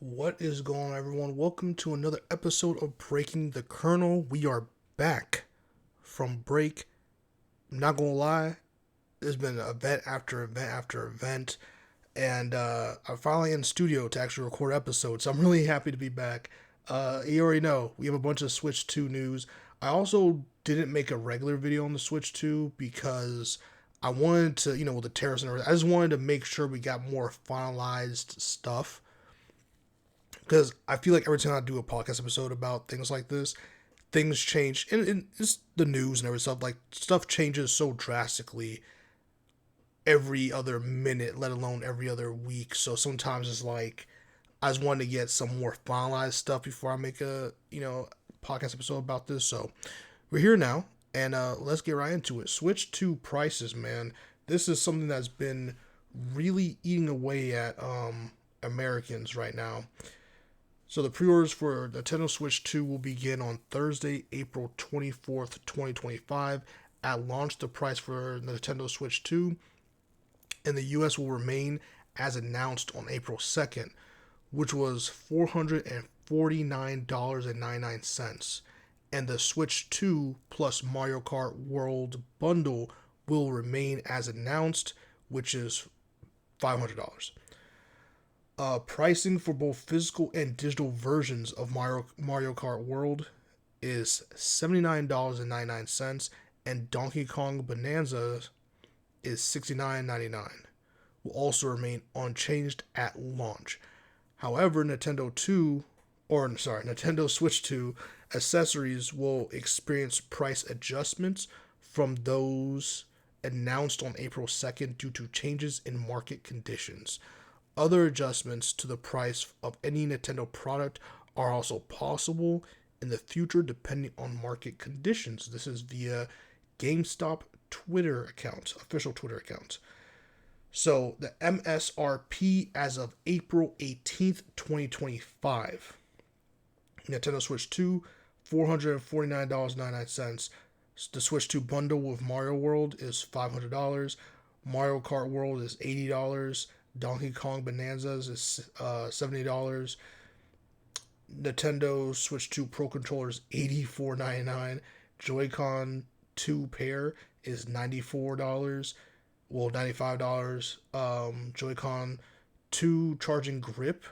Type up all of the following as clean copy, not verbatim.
What is going on, everyone? Welcome to another episode of Breaking the Kernel. We are back from break. I'm not gonna lie, there's been event after event after event, and I'm finally in the studio to actually record episodes. So I'm really happy to be back. You already know we have a bunch of Switch 2 news. I also didn't make a regular video on the Switch 2 because I wanted to, with the tariffs and everything, I just wanted to make sure we got more finalized stuff because I feel like every time I do a podcast episode about things like this, things change, and it's the news and every stuff. Like stuff changes so drastically every other minute, let alone every other week. So sometimes it's like I just wanted to get some more finalized stuff before I make a podcast episode about this. So we're here now, and let's get right into it. Switch to prices, man. This is something that's been really eating away at Americans right now. So the pre-orders for Nintendo Switch 2 will begin on Thursday, April 24th, 2025. At launch, the price for the Nintendo Switch 2 in the US will remain as announced on April 2nd, which was $449.99. And the Switch 2 plus Mario Kart World bundle will remain as announced, which is $500. Pricing for both physical and digital versions of Mario Kart World is $79.99, and Donkey Kong Bonanza is $69.99. Will also remain unchanged at launch. However, Nintendo Switch 2 accessories will experience price adjustments from those announced on April 2nd due to changes in market conditions. Other adjustments to the price of any Nintendo product are also possible in the future depending on market conditions. This is via GameStop Twitter account, official Twitter account. So the MSRP as of April 18th, 2025. Nintendo Switch 2, $449.99. The Switch 2 bundle with Mario World is $500. Mario Kart World is $80. Donkey Kong Bonanzas is $70. Nintendo Switch 2 Pro Controllers $84.99. Joy-Con 2 pair is $94. Well, $95. Joy-Con 2 charging grip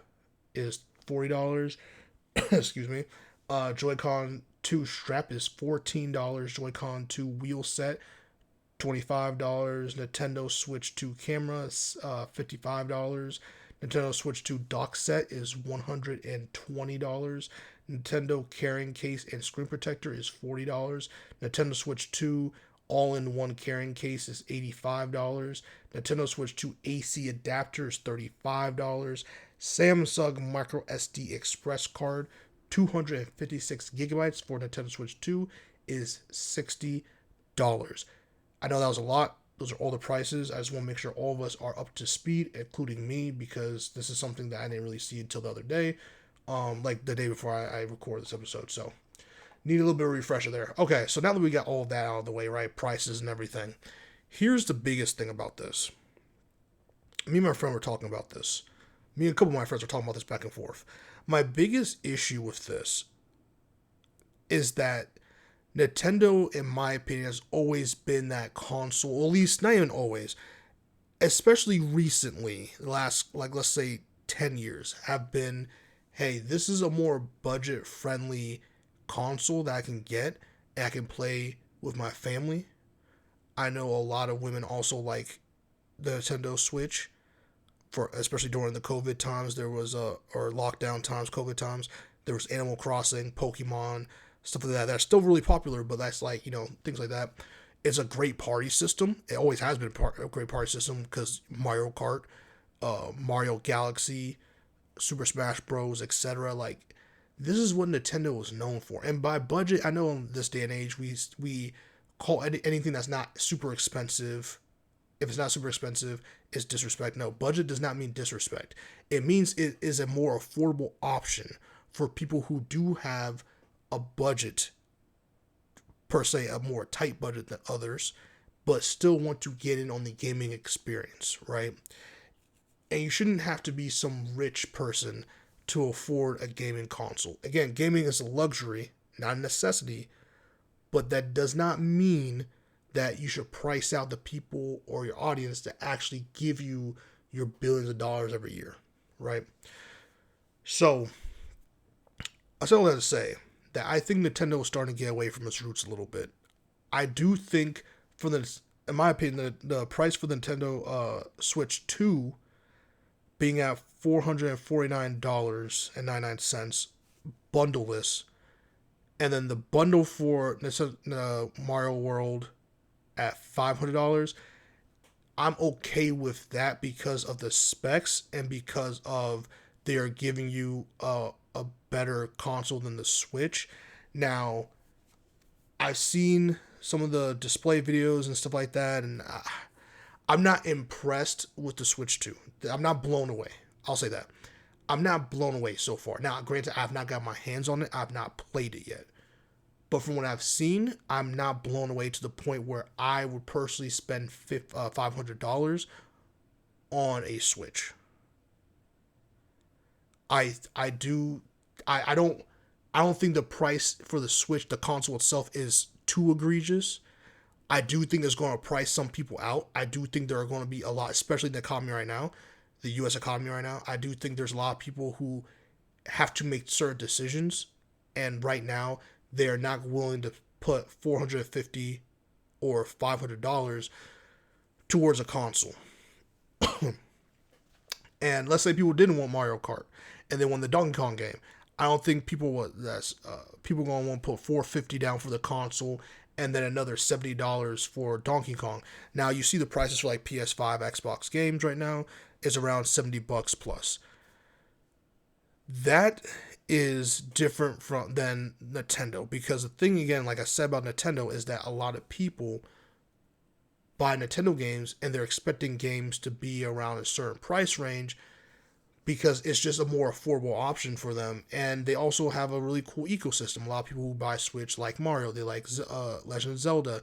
is $40. Excuse me. Joy-Con 2 strap is $14. Joy-Con 2 wheel set $25. Nintendo Switch 2 camera is $55. Nintendo Switch 2 dock set is $120. Nintendo carrying case and screen protector is $40. Nintendo Switch 2 all-in-one carrying case is $85. Nintendo Switch 2 AC adapter is $35. Samsung micro SD express card 256 gigabytes for Nintendo Switch 2 is $60. I know that was a lot. Those are all the prices. I just want to make sure all of us are up to speed, including me, because this is something that I didn't really see until the other day, like the day before I recorded this episode. So need a little bit of refresher there. Okay, so now that we got all of that out of the way, right, prices and everything, here's the biggest thing about this. Me and my friend were talking about this. Me and a couple of my friends were talking about this back and forth. My biggest issue with this is that Nintendo, in my opinion, has always been that console, at least not even always, especially recently, the last, like, let's say 10 years, have been, hey, this is a more budget friendly console that I can get and I can play with my family. I know a lot of women also like the Nintendo Switch, for especially during the COVID times. There was or lockdown times, COVID times. There was Animal Crossing, Pokemon, stuff like that. That's still really popular, but that's like, things like that. It's a great party system. It always has been a great party system because Mario Kart, Mario Galaxy, Super Smash Bros, etc. Like, this is what Nintendo was known for. And by budget, I know in this day and age, we call anything that's not super expensive. If it's not super expensive, it's disrespect. No, budget does not mean disrespect. It means it is a more affordable option for people who do have a budget, per se, a more tight budget than others, but still want to get in on the gaming experience, right? And you shouldn't have to be some rich person to afford a gaming console. Again, gaming is a luxury, not a necessity, but that does not mean that you should price out the people or your audience that actually give you your billions of dollars every year, right? So, I say all that to say that I think Nintendo is starting to get away from its roots a little bit. I do think, in my opinion, the price for the Nintendo Switch 2 being at $449.99 bundleless, and then the bundle for Mario World at $500, I'm okay with that because of the specs and because of they are giving you a better console than the Switch. Now, I've seen some of the display videos and stuff like that, and I'm not impressed with the Switch 2. I'm not blown away. I'll say that. I'm not blown away so far. Now, granted, I've not got my hands on it. I've not played it yet. But from what I've seen, I'm not blown away to the point where I would personally spend $500 on a Switch. I don't think the price for the Switch, the console itself, is too egregious. I do think it's going to price some people out. I do think there are going to be a lot, especially in the economy right now, the U.S. economy right now. I do think there's a lot of people who have to make certain decisions, and right now they're not willing to put $450 or $500 towards a console. And let's say people didn't want Mario Kart and they want the Donkey Kong game. I don't think people people gonna want to put $450 down for the console and then another $70 for Donkey Kong. Now you see the prices for like PS5, Xbox games right now is around $70 plus. That is different than Nintendo, because the thing, again, like I said about Nintendo, is that a lot of people buy Nintendo games and they're expecting games to be around a certain price range because it's just a more affordable option for them. And they also have a really cool ecosystem. A lot of people who buy Switch like Mario, they like Legend of Zelda,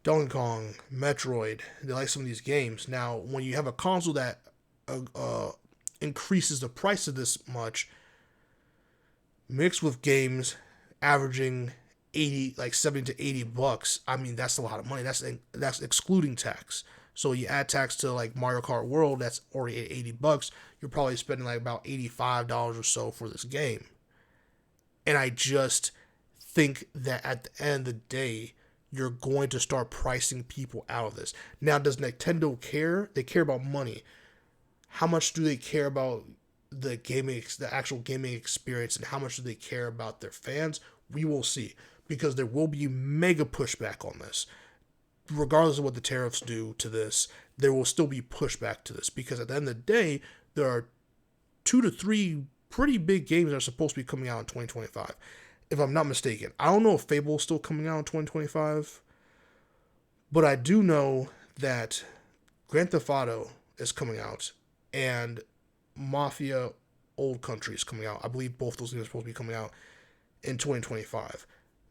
Donkey Kong, Metroid. They like some of these games. Now, when you have a console that increases the price of this much, mixed with games averaging 70 to $80, I mean, that's a lot of money. That's excluding tax. So you add tax to like Mario Kart World, that's already at $80. You're probably spending like about $85 or so for this game. And I just think that at the end of the day, you're going to start pricing people out of this. Now, does Nintendo care? They care about money. How much do they care about the actual gaming experience, and how much do they care about their fans? We will see, because there will be mega pushback on this. Regardless of what the tariffs do to this, there will still be pushback to this, because at the end of the day, there are 2 to 3 pretty big games that are supposed to be coming out in 2025. If I'm not mistaken. I don't know if Fable is still coming out in 2025, but I do know that Grand Theft Auto is coming out, and Mafia Old Country is coming out. I believe both those games are supposed to be coming out in 2025.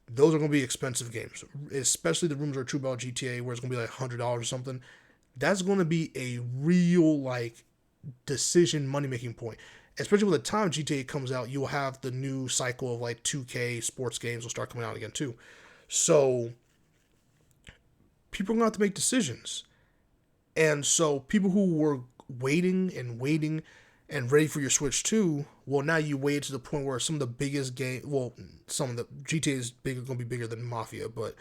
Those are going to be expensive games, especially the rumors are true about GTA, where it's going to be like $100 or something. That's going to be a real like decision money-making point. Especially by the time GTA comes out, you'll have the new cycle of like 2K sports games will start coming out again too. So people are going to have to make decisions. And so people who were waiting and ready for your Switch 2, well, now you wait to the point where some of the biggest some of the GTA is going to be bigger than Mafia, but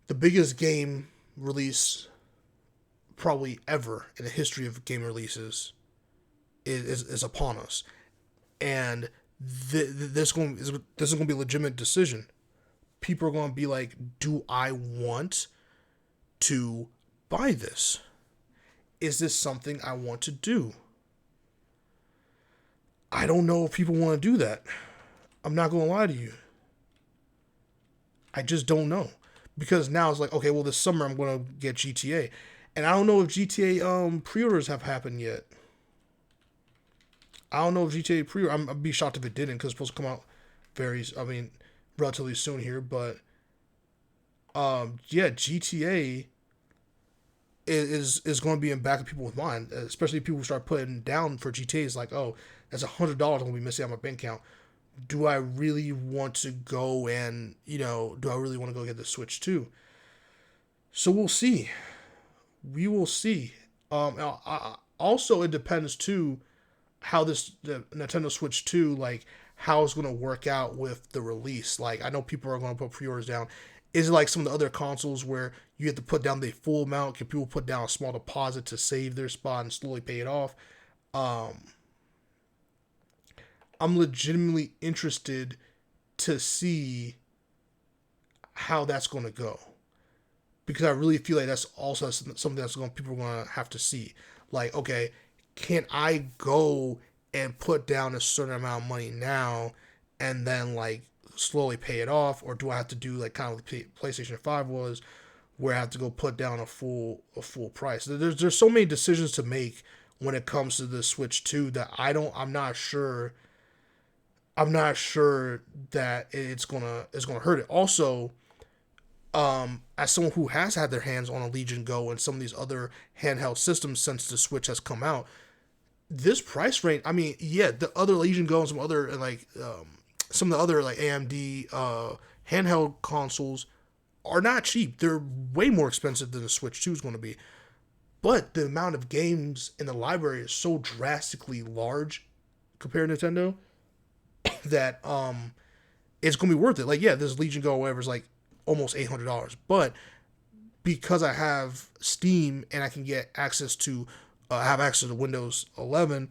the biggest game release probably ever in the history of game releases is upon us. And this is going to be a legitimate decision. People are going to be like, do I want to buy this? Is this something I want to do? I don't know if people want to do that. I'm not going to lie to you. I just don't know. Because now it's like, okay, well, this summer I'm going to get GTA. And I don't know if GTA pre-orders have happened yet. I don't know if GTA pre-order, I'd be shocked if it didn't, because it's supposed to come out relatively soon here. But, yeah, GTA is going to be in back of people's mind, especially people who start putting down for GTA's like, oh, that's $100 I'm gonna be missing on my bank account. Do I really want to go and do I really want to go get the Switch 2? So we'll see. We will see. Also, it depends too how the Nintendo Switch 2, like how it's going to work out with the release. Like I know people are going to put pre-orders down. Is it like some of the other consoles where you have to put down the full amount? Can people put down a small deposit to save their spot and slowly pay it off? Um, I'm legitimately interested to see how that's going to go because I really feel like that's also something that's going people are going to have to see. Like, okay, can I go and put down a certain amount of money now and then like slowly pay it off, or do I have to do like kind of like PlayStation 5 was, where I have to go put down a full price? There's so many decisions to make when it comes to the Switch 2 that I'm not sure that it's gonna hurt it. Also, as someone who has had their hands on a Legion Go and some of these other handheld systems since the Switch has come out, this price range. I mean, yeah, the other Legion Go and some of the other like AMD handheld consoles are not cheap. They're way more expensive than the Switch 2 is going to be. But the amount of games in the library is so drastically large compared to Nintendo that it's gonna be worth it. Like, yeah, this Legion Go or whatever is like almost $800, but because I have Steam and I can get access to have access to Windows 11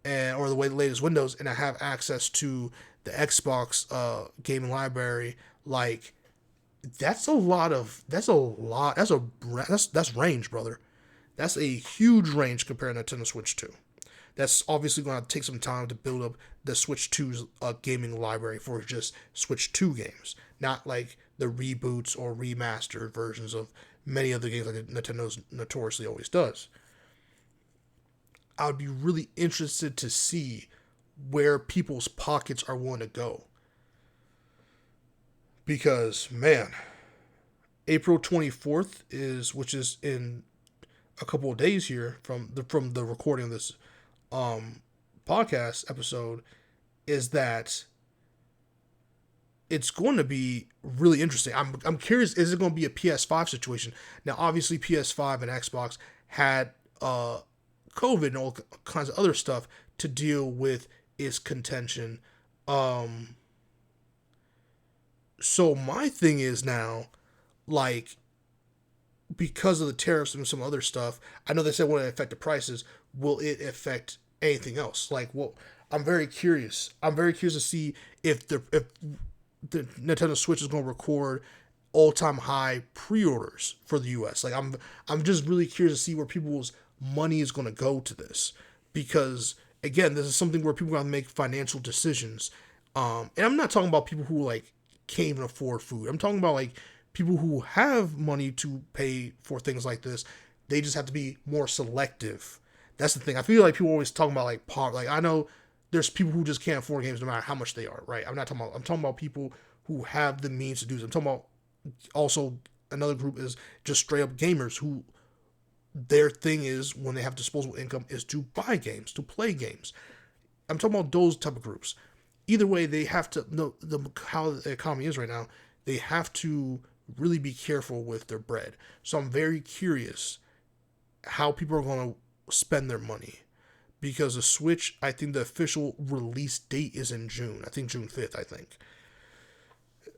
or the latest Windows, and I have access to the Xbox gaming library, like that's range, brother. That's a huge range compared to Nintendo Switch 2. That's obviously going to take some time to build up the Switch 2's gaming library for just Switch 2 games, not like the reboots or remastered versions of many of the games like Nintendo's notoriously always does. I would be really interested to see where people's pockets are willing to go. Because, man, April 24th which is in a couple of days here from the recording of this podcast episode, is that it's going to be really interesting. I'm curious, is it going to be a PS5 situation? Now, obviously, PS5 and Xbox had COVID and all kinds of other stuff to deal with its contention. So my thing is now, like, because of the tariffs and some other stuff, I know they said when it affect the prices, will it affect anything else? Like, well, I'm very curious. I'm very curious to see if the Nintendo Switch is going to record all-time high pre-orders for the US. Like, I'm just really curious to see where people's money is going to go to this, because again, this is something where people are going to make financial decisions. And I'm not talking about people who like can't even afford food. I'm talking about like people who have money to pay for things like this. They just have to be more selective. That's the thing. I feel like people always talking about like poverty. Like, I know there's people who just can't afford games no matter how much they are, right? I'm talking about people who have the means to do this. I'm talking about also another group is just straight up gamers who their thing is, when they have disposable income, is to buy games, to play games. I'm talking about those type of groups. Either way, they have to know how the economy is right now. They have to really be careful with their bread. So I'm very curious how people are going to spend their money, because the Switch, I think the official release date is in June. I think June 5th,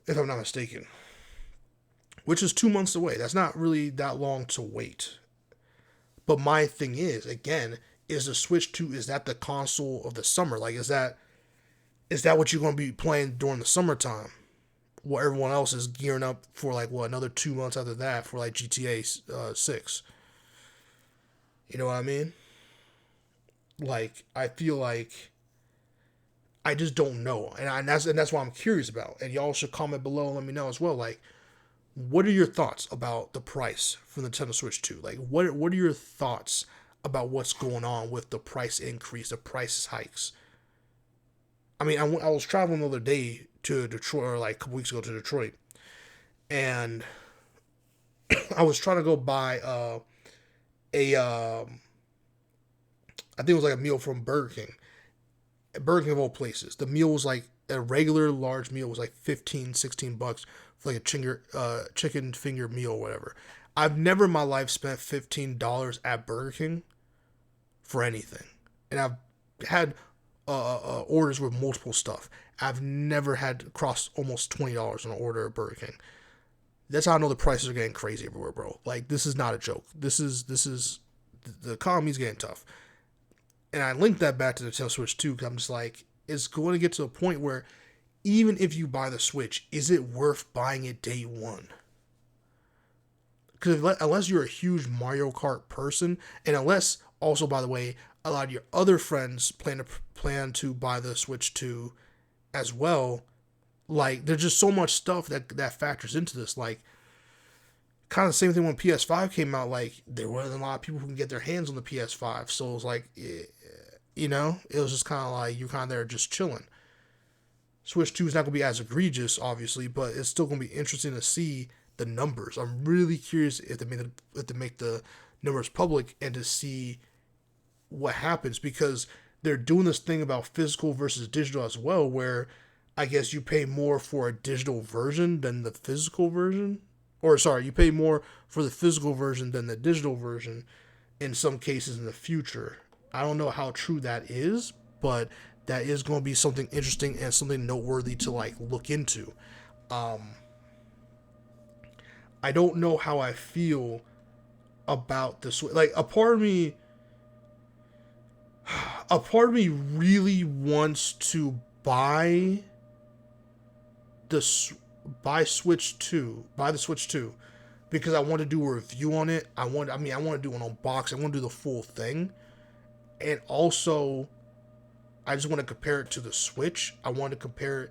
if I'm not mistaken, which is 2 months away. That's not really that long to wait. But my thing is, again, is the Switch 2, is that the console of the summer? Like, is that what you're going to be playing during the summertime? While everyone else is gearing up for, like, another 2 months after that for, like, GTA 6. You know what I mean? Like, I feel like I just don't know. And that's what I'm curious about. And y'all should comment below and let me know as well. Like, what are your thoughts about the price for the Nintendo Switch 2? Like, what are your thoughts about what's going on with the price increase, the price hikes? I mean, I was traveling the other day to Detroit, or like a couple weeks ago to Detroit, and I was trying to go buy a I think it was like a meal from Burger King. Burger King of all places. The meal was like a regular large meal was like 15, $16 for like a chicken finger meal or whatever. I've never in my life spent $15 at Burger King for anything. And I've had orders with multiple stuff. I've never had cross almost $20 on an order at Burger King. That's how I know the prices are getting crazy everywhere, bro. Like, this is not a joke. This is the economy's getting tough. And I linked that back to the Nintendo Switch too, because I'm just like, it's going to get to a point where even if you buy the Switch, is it worth buying it day one? Because unless you're a huge Mario Kart person, and unless also, by the way, a lot of your other friends plan to buy the Switch 2 as well, like, there's just so much stuff that factors into this. Like, kind of the same thing when PS5 came out. Like, there wasn't a lot of people who can get their hands on the PS5, so it was like, you know, it was just kind of like you're kind of there just chilling. Switch 2 is not going to be as egregious, obviously, but it's still going to be interesting to see the numbers. I'm really curious if they make the numbers public and to see what happens, because they're doing this thing about physical versus digital as well, where I guess you pay more for a digital version than the physical version. Or, sorry, you pay more for the physical version than the digital version in some cases in the future. I don't know how true that is, but that is going to be something interesting and something noteworthy to, like, look into. I don't know how I feel about this. Like, a part of me really wants to buy the Switch 2, because I want to do a review on it. I want to do an unboxing. I want to do the full thing. And also, I just want to compare it to the Switch. I want to compare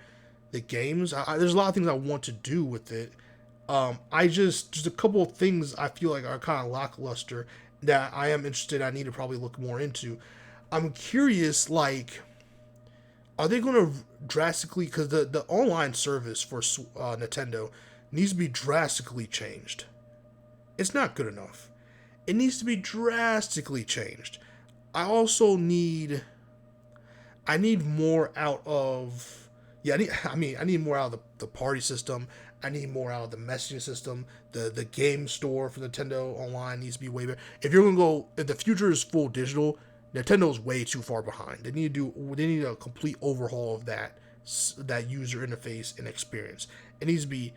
the games. There's a lot of things I want to do with it. Just a couple of things I feel like are kind of lackluster that I am interested. I need to probably look more into. I'm curious, like, are they going to drastically, because the online service for Nintendo needs to be drastically changed. It's not good enough. It needs to be drastically changed. I need more out of, I need more out of the party system. I need more out of the messaging system. The game store for Nintendo Online needs to be way better. If the future is full digital, Nintendo's way too far behind. They need a complete overhaul of that user interface and experience. It needs to be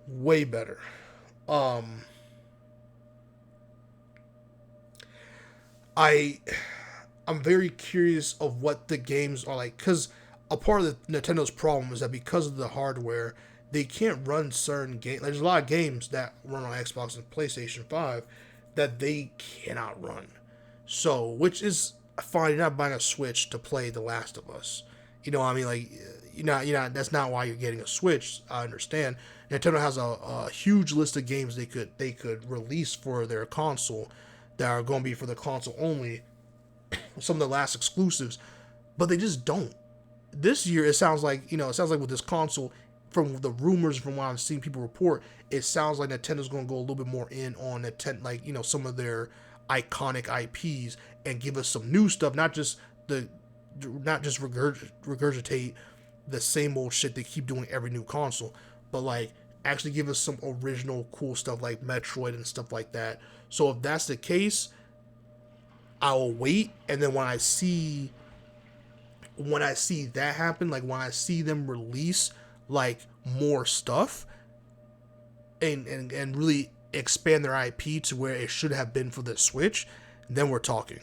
way better. I'm very curious of what the games are like, because a part of Nintendo's problem is that because of the hardware, they can't run certain games. There's a lot of games that run on Xbox and PlayStation 5 that they cannot run. So, which is fine. You're not buying a Switch to play The Last of Us. You know what I mean? Like, that's not why you're getting a Switch. I understand. Nintendo has a huge list of games they could release for their console that are going to be for the console only. Some of the last exclusives, but they just don't. This year, it sounds like with this console, from the rumors, from what I've seen people report, it sounds like Nintendo's going to go a little bit more in on some of their iconic IPs and give us some new stuff, not just regurgitate the same old shit they keep doing every new console, but like actually give us some original cool stuff like Metroid and stuff like that. So if that's the case, I'll wait, and then when I see that happen, like when I see them release like more stuff and really expand their IP to where it should have been for the Switch, then we're talking.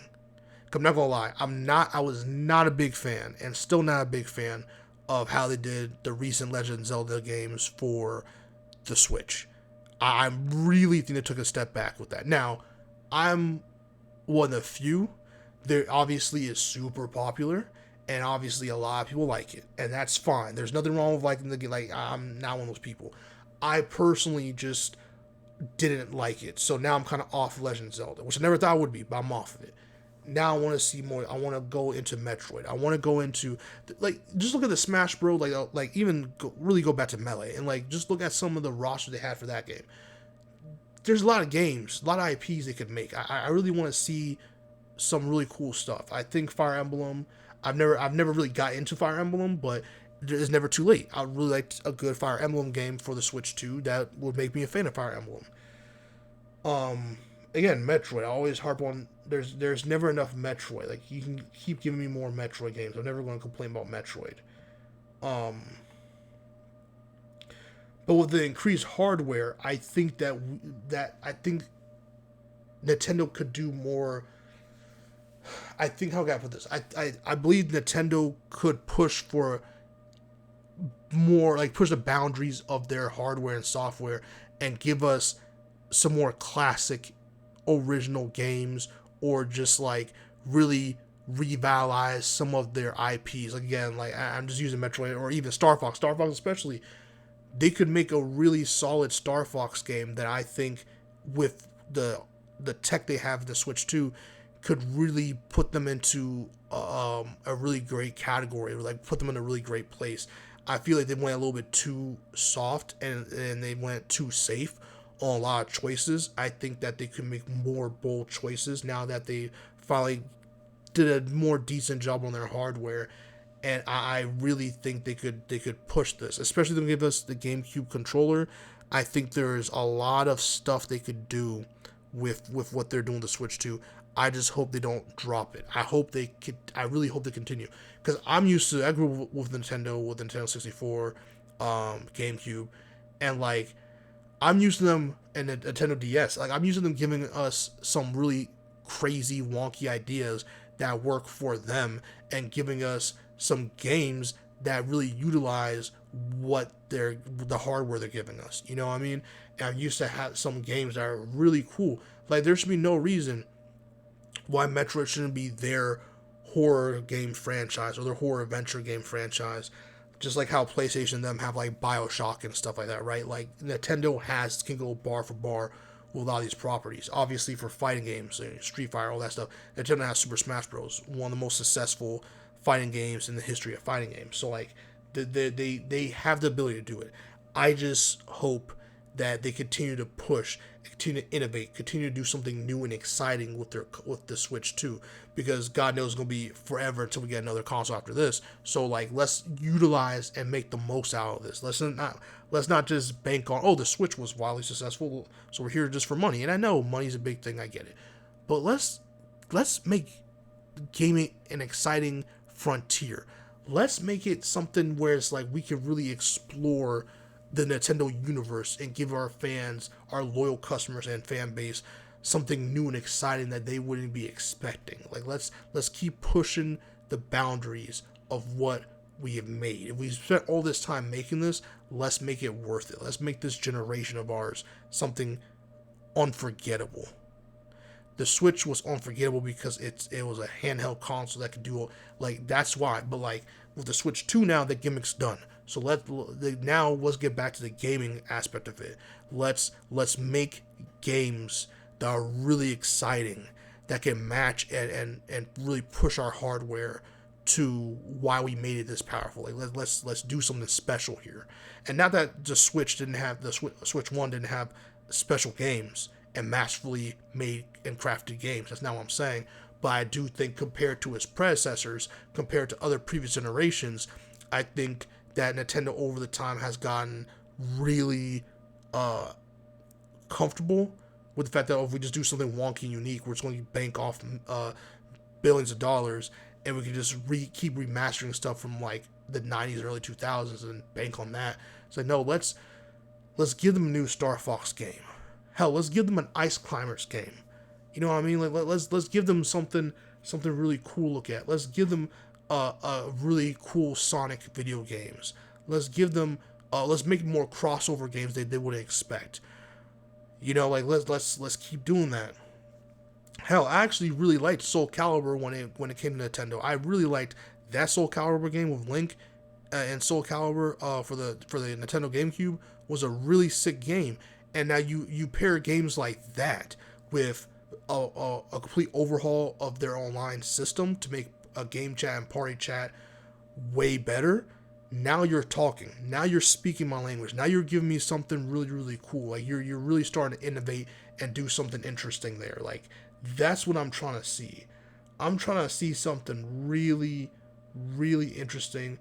I'm not gonna lie, I was not a big fan, and still not a big fan of how they did the recent Legend of Zelda games for the Switch. I really think they took a step back with that. Now, I'm one of the few. There obviously is super popular, and obviously a lot of people like it, and that's fine. There's nothing wrong with liking the game. Like, I'm not one of those people. I personally just didn't like it, so now I'm kind of off Legend of Zelda, which I never thought I would be, but I'm off of it. Now I want to see more. I want to go into Metroid. I want to go into, like, just look at the Smash Bros. Really go back to Melee and like just look at some of the roster they had for that game. there's a lot of games, a lot of IPs they could make. I really want to see some really cool stuff. I think Fire Emblem. I've never really got into Fire Emblem, but it's never too late. I really like a good Fire Emblem game for the Switch 2 that would make me a fan of Fire Emblem. Again, Metroid. I always harp on. There's never enough Metroid. Like, you can keep giving me more Metroid games. I'm never going to complain about Metroid. But with the increased hardware, I think I think Nintendo could do more. I think, how can I put this? I believe Nintendo could push for more, like, push the boundaries of their hardware and software and give us some more classic original games, or just like really revitalize some of their IPs. Like, again, like, I'm just using Metroid or even Star Fox especially. They could make a really solid Star Fox game that I think, with the tech they have in the Switch 2, could really put them into a really great category, or like put them in a really great place. I feel like they went a little bit too soft, and they went too safe on a lot of choices. I think that they could make more bold choices now that they finally did a more decent job on their hardware. And I really think they could push this, especially to give us the GameCube controller. I think there's a lot of stuff they could do with what they're doing to Switch 2. I just hope they don't drop it. I really hope they continue, because I grew up with Nintendo 64, GameCube, and like, I'm used to them, and the Nintendo DS. Like, I'm used to them giving us some really crazy, wonky ideas that work for them, and giving us some games that really utilize the hardware they're giving us. You know what I mean? And I'm used to have some games that are really cool. Like, there should be no reason why Metroid shouldn't be their horror game franchise, or their horror adventure game franchise. Just like how PlayStation and them have like BioShock and stuff like that, right? Like, Nintendo can go bar for bar with a lot of these properties. Obviously, for fighting games, Street Fighter, all that stuff, Nintendo has Super Smash Bros., one of the most successful fighting games in the history of fighting games. So like, they have the ability to do it. I just hope that they continue to push, continue to innovate, continue to do something new and exciting with the Switch 2, because God knows it's gonna be forever until we get another console after this. So like, let's utilize and make the most out of this. Let's not just bank on, oh, the Switch was wildly successful, so we're here just for money. And I know money's a big thing, I get it, but let's make gaming an exciting frontier. Let's make it something where it's like we can really explore the Nintendo universe and give our fans, our loyal customers and fan base, something new and exciting that they wouldn't be expecting. Like, let's keep pushing the boundaries of what we have made. If we spent all this time making this, let's make it worth it. Let's make this generation of ours something unforgettable. The Switch was unforgettable because it was a handheld console that could do, like, that's why. But like, with the Switch 2 now, the gimmick's done. So let's get back to the gaming aspect of it. Let's make games that are really exciting, that can match and really push our hardware to why we made it this powerful. Like, let's do something special here. And not that the Switch 1 didn't have special games and masterfully made and crafted games. That's not what I'm saying. But I do think, compared to its predecessors, compared to other previous generations, I think that Nintendo over the time has gotten really comfortable with the fact that, if we just do something wonky and unique, we're just going to bank off billions of dollars, and we can just keep remastering stuff from like the 90s, early 2000s, and bank on that. So no, let's give them a new Star Fox game. Hell, let's give them an Ice Climbers game. You know what I mean? Like, let's give them something really cool to look at. Let's give them a really cool Sonic video games. Let's give them let's make more crossover games they wouldn't expect. You know, like, let's keep doing that. Hell, I actually really liked Soul Calibur when it came to Nintendo. I really liked that Soul Calibur game with Link, and Soul Calibur for the Nintendo GameCube was a really sick game. And now you pair games like that with a complete overhaul of their online system to make a game chat and party chat way better. now you're talking. Now you're speaking my language. Now you're giving me something really, really cool. Like you're really starting to innovate and do something interesting there. Like that's what I'm trying to see. I'm trying to see something really, really interesting,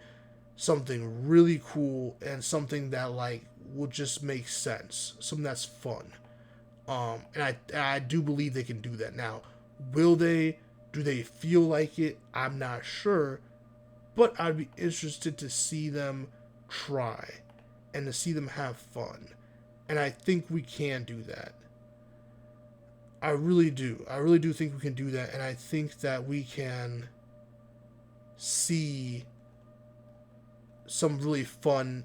something really cool, and something that like will just make sense. Something that's fun. And I do believe they can do that. Now, will they? Do they feel like it? I'm not sure, but I'd be interested to see them try and to see them have fun. And I think we can do that. I really do. I really do think we can do that. And I think that we can see some really fun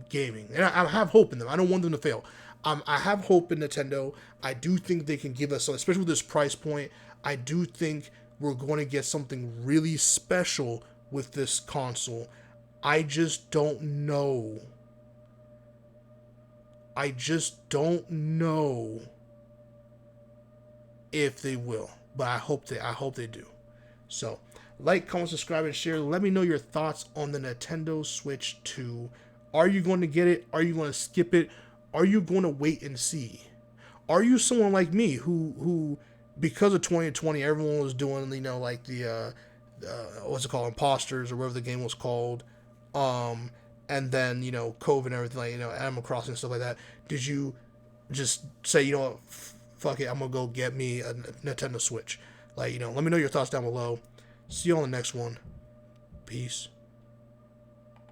gaming. And I have hope in them. I don't want them to fail. I have hope in Nintendo. I do think they can give us, especially with this price point, I do think we're going to get something really special with this console. I just don't know. I just don't know if they will, but I hope they do. So, like, comment, subscribe, and share. Let me know your thoughts on the Nintendo Switch 2. Are you going to get it? Are you going to skip it? Are you going to wait and see? Are you someone like me who because of 2020, everyone was doing, like the what's it called, Imposters, or whatever the game was called, and then COVID and everything, like Animal Crossing and stuff like that. Did you just say, what, fuck it, I'm gonna go get me a Nintendo Switch? Like, let me know your thoughts down below. See you on the next one. Peace.